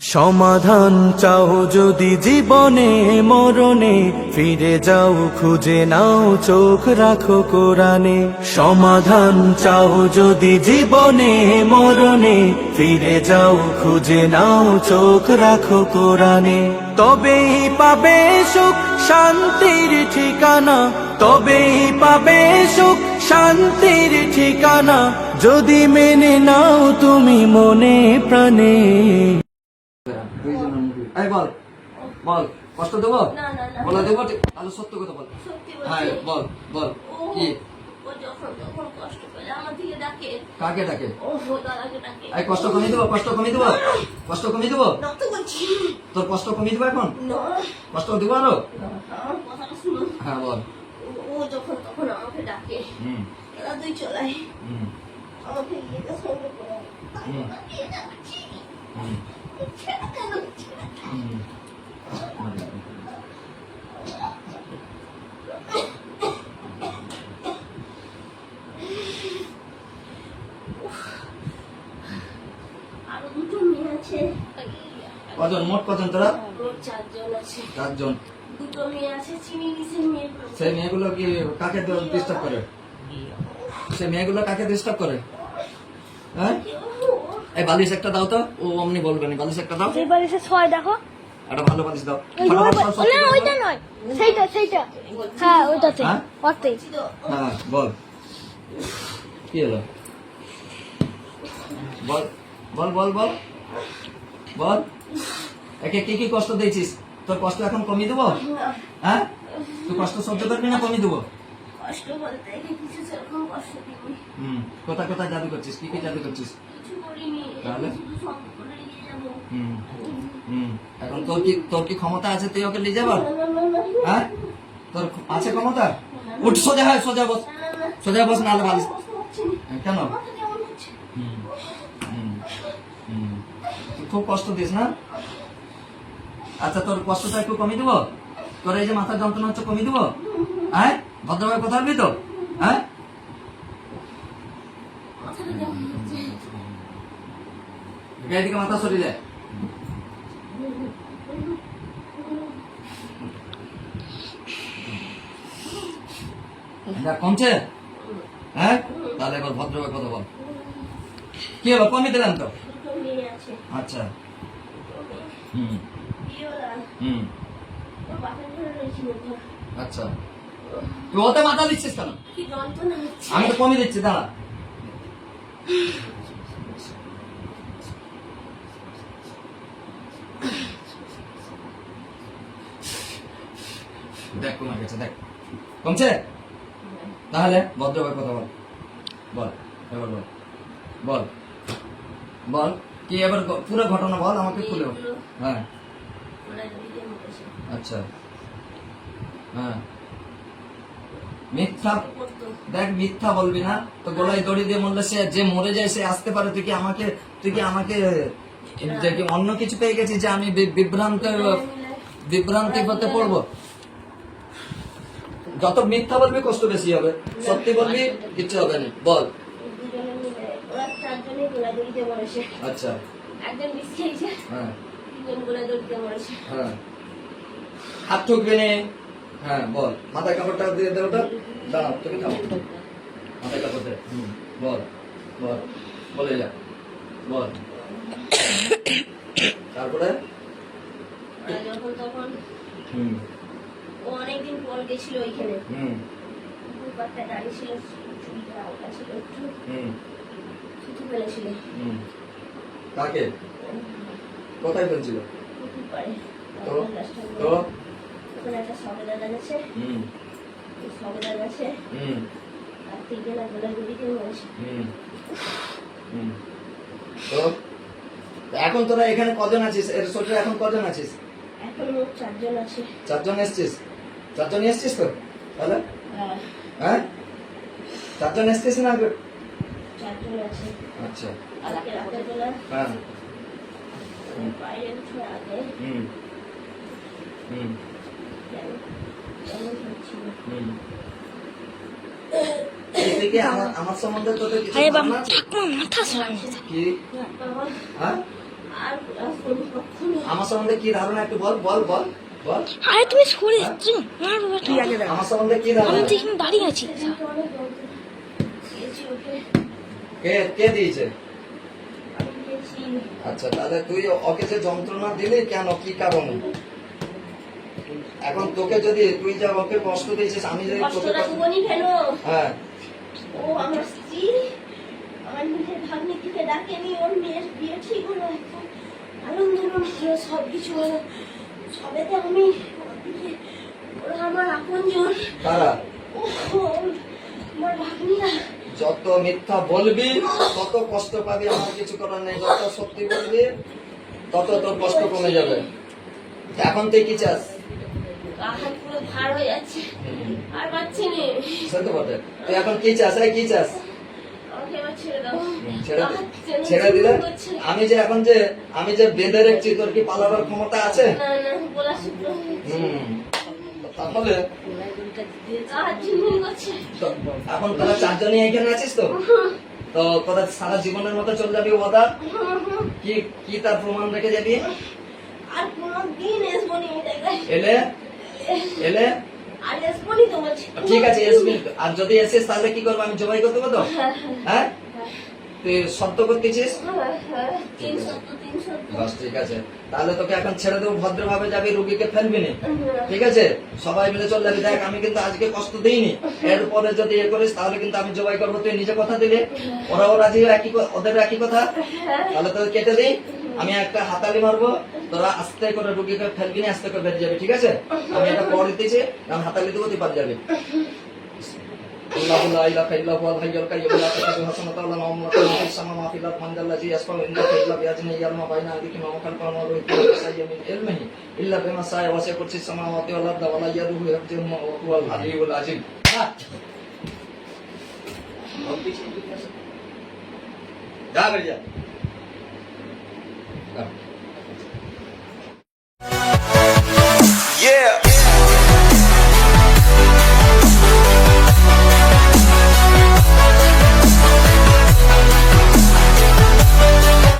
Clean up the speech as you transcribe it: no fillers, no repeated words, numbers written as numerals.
সমাধান চাও যদি জীবনে মরণে, ফিরে যাও খুঁজে নাও চোখ রাখো কোরআনে। সমাধান চাও যদি জীবনে মরণে, ফিরে যাও খুঁজে নাও চোখ রাখো কোরআনে। তবেই পাবে সুখ শান্তির ঠিকানা, তবেই পাবে সুখ শান্তির ঠিকানা, যদি মেনে নাও তুমি মনে প্রাণে। এই বল বল, কষ্ট দেবো? না না না বলা দেবো? তাহলে সত্য কথা বল। সত্যি হ্যাঁ বলছি। বল বল। ও কি? ও যখন তখন কষ্ট পেলে আমার দিকে ডাকে। কাকে ডাকে? ও দাদাকে ডাকে। এই কষ্ট কমিয়ে দেবো, কষ্ট কমিয়ে দেবো, কষ্ট কমিয়ে দেবো। না তো বলছি তোর কষ্ট কমিয়ে দেবো এখন? না কষ্ট দেবো আরো? আমার কথাটা শুনো। হ্যাঁ বল। ও যখন তখন আমাকে ডাকে, হুম দাদা তুই চলাই হুম আমাকে ইয়েটা সঙ্গে করে। হুম হুম ছেড়ে কেন? হুম। আরো দুটো মেয়ে আছে। কজন মোট কজন তোরা? মোট 4 জন আছে। 4 জন। দুটো মেয়ে আছে, চিনি মিশের মেয়েগুলো। সেই মেয়েগুলো কি কাকে ডিস্টার্ব করে? সেই মেয়েগুলো কাকে ডিস্টার্ব করে? হ্যাঁ এই বালিশ একটা দাও তো, ও অমনি বলবে না। বালিশ একটা দাও, যে বালিশে ছয় দেখো। একটা ভালো বালিশ দাও। ওই যে ফটাফট সব না ওইটা নয়, সেইটা সেইটা। হ্যাঁ ওইটাতে, হ্যাঁ? ওটাতেই। হ্যাঁ বল কি হলো? বল বল বল বল বল। একে কি কি কষ্ট দিয়েছিস? তোর কষ্ট এখন কমিয়ে দেবো? হ্যাঁ তুই কষ্ট সহ্য করবি না কমিয়ে দেবো? কষ্ট বলতে একে কিছু সেরকম কষ্ট দিইনি, কোথায় কোথায় জাদু করছিস? কি কি জাদু করছিস? কিছু করিনি। তাহলে? শুধু সঙ্গ করে নিয়ে যাবো। হুম হুম। এখন তোর কি ক্ষমতা আছে তুই ওকে নিয়ে যাবার? না, না, না, না, না, হ্যাঁ তোর আছে ক্ষমতা? উঠ সোজা হয়, সোজা বস, না, সোজা বস, নাহলে বালিশ। কষ্ট হচ্ছে না। কেন? মাথা কেমন হচ্ছে? হুম হুম হুম। তুই খুব কষ্ট দিস না? আচ্ছা তোর কষ্টটা একটু কমিয়ে দেবো? তোর এই যে মাথার যন্ত্রণা হচ্ছে কমিয়ে দেবো? হ্যাঁ ভদ্রভাবে কথা বলবি তো? হ্যাঁ মাথাটা কেমন হচ্ছে? এদিকে মাথা সরিয়ে দেখ কমছে? হ্যাঁ তাহলে এবার ভদ্রভাবে কথা বল। কি হলো? কমিয়ে দিলাম তো। দুটো মেয়ে আছে। আচ্ছা দুটো মেয়ে। হুম বিয়েওয়ালা। হুম ওর বাপের ঘরে রয়েছিল ঘর। আচ্ছা তুই ওতে মাথা দিচ্ছিস কেন? কি যন্ত্রণা হচ্ছে। আমি তো কমিয়ে দিচ্ছি, দাঁড়া। দেখ কমে গেছে, দেখ কমছে? তাহলে ভদ্রভাবে কথা বল। বল এবার বল বল বল কি এবার পুরো ঘটনা বল আমাকে খুলে। হ্যাঁ ওরা দিদিকে মরেছে। আচ্ছা হ্যাঁ মিথ্যা করতো। দেখ মিথ্যা বলবি না তো। গলায় দড়ি দিয়ে মরলে সে যে মরে যায় সে আসতে পারে। তুই কি আমাকে যে কি অন্য কিছু পেয়ে গেছিস যে আমি বিভ্রান্তি হতে পড়বো? যত মিথ্যা বলবি কষ্ট বেশি হবে, সত্যি বলবি কিচ্ছু হবে না। বল। দুজনে মিলে ওরা 4 জনেই গোলাগুলিতে মরেছে। আচ্ছা একজন মিস খেয়েছে, হ্যাঁ 3 জন গোলাগুলিতে মরেছে। হ্যাঁ হাত ঠুকবি নে। হ্যাঁ বল। মাথায় কাপড়টা দিয়ে দে। ওটা দাঁড়াও, তুমি খাবো। মাথায় কাপড় দে। বল বল বলে যা বল। তারপরে ওরা যখন তখন হুম ও অনেকদিন পর গেছিল ওইখানে। হুম ফুটপাতটা দাঁড়িয়ে ছিল, চুলটা হালকা ছিল একটু, হুম থুতু ফেলেছিল। হুম কাকে? কোথায় ফেলছিল? পুকুর পাড়ে। তো রাস্তার তো মোড়ে। ওখানে একটা সবেদা গাছ আছে, হুম ওই সবেদা গাছে হুম আর 3 জনা গোলাগুলিতে মরেছে। হুম হুম তো এখন তোরা এখানে কজন আছিস? এর শরীরে এখন কজন আছিস? এখন মোট 4 জন আছে। 4 জন এসছিস? 4 জন এসছিস তো? তাহলে হ্যাঁ, হ্যাঁ 4 জন এসছিস না? 4 জন আছে। আচ্ছা আজকে রাতের বেলা হ্যাঁ বাইরে উঠে আগে হুম হুম কেমন হচ্ছিল। হুম এদিকে আমার সম্বন্ধে তোদের কিছু আরে বাবা ধারণা আছে? ঠাকুমা মাথা সরাই। কি? বাবা, হ্যাঁ আর কোনো কখনো আমার সম্বন্ধে কি ধারণা একটু বল বল বল বল আরে তুমি সরে যাচ্ছ কি আগে দেখো আমার সম্বন্ধে কি আমি ধারণা তো এখানে দাঁড়িয়ে আছি অনেক যন্ত্রণা দিয়েছি ওকে। কে কে দিয়েছে? আমি দিয়েছি। আচ্ছা তাহলে তুই ওকে যে যন্ত্রণা দিলি কেন, কি কারণে? এখন তোকে যদি তুই যা ওকে কষ্ট দিয়েছিস, আমি যদি তোকে কষ্টটা কষ্ট- জীবনই কেন? হ্যাঁ ও আমার স্ত্রী আমার নিজের ভাগ্নি থেকে ডাকেনি, ওর মেয়ের বিয়ে ঠিক হলো, এখন আনন্দ হলো, সব কিছু হলো, সবেতে আমি ওদিকে ওরা আমার আপনজন, কারা? ও আমার ভাগ্নিরা। যত মিথ্যা বলবি তত কষ্ট পাবি, আমার কিছু করার নেই। যত সত্যি বলবি তত তোর কষ্ট কমে যাবে। এখন তুই কি চাস? গাহাত পুরো ভার হয়ে যাচ্ছে, আর পাচ্ছি নে। সে তো বটে। তুই এখন কি চাস? এই কি চাস? আমাকে এবার ছেড়ে দাও। ছেড়ে দে। গাহাত যেন ছেড়ে দিলে ঝিমঝিম করছে। আমি যে বেঁধে রেখেছি, তোর কি পালাবার ক্ষমতা আছে? না না, গলা শুকনো হয়েছে। তাহলে গাহাত ঝিমঝিম করছে। তো এখন তোরা চারজনই এখানে আছিস তো? তো তোরা সারা জীবনের মতো চলে যাবি ওদা? কি কি তার প্রমাণ রেখে যাবি? আর কোনোদিন আসবো নি এই জায়গায়। এলে এলে আর আসবো নি তো বলছি। ঠিক আছে এসবি। আর যদি এসিস তাহলে কি করবো? আমি জবাই করতে তো? হ্যাঁ তুই শব্দ করতেছিস? 300 বাস ঠিক আছে, তাহলে তোকে এখন ছেড়ে দেবো, ভদ্রভাবে যাবি, রুগীকে ফেলবি না, ঠিক আছে? সবাই মিলে চলে যাবি। দেখ আমি কিন্তু আজকে কষ্ট দিইনি, এরপরে যদি এ করিস তাহলে কিন্তু আমি জবাই করবো। তুই নিজে কথা দিলি, ওরাও রাজি, ওদের একই কথা। তাহলে তোকে কেটে দিই, আমি একটা হাতালি মারবো, তোরা আস্তে করে রুগীকে ফেলবি না, আস্তে করে বেরিয়ে যাবি, ঠিক আছে? আমি এটা পরে দিতেছি, আমি হাতালি দেবো, তুই পার যাবি। আল্লাহু লা ইলাহা ইল্লা হুয়াল হাইয়ুল কাইয়্যুম লা তাখুযুহু সিনাতুন ওয়া লা নাওম লাহু মা ফিস সামাওয়াতি ওয়াল আরদি আল্লাযী ইয়াশফা'u ইনদাহু ইল্লা বি'iذনিহি ইয়া'লামু মা বাইনা আইদিহিম ওয়া মা খালফাহুম ওয়া লা yuhituna বিশাই'in মিন ইলমিহি ইল্লা বিমা শা'a ওয়া সি'a কুরসিyyুহু সামাওয়াতি ওয়াল আরদি ওয়া লা ইয়াউদুহু হিফযুহুমা ওয়া হুয়াল আলিয়্যুল আযীম। যা বেরিয়ে যা।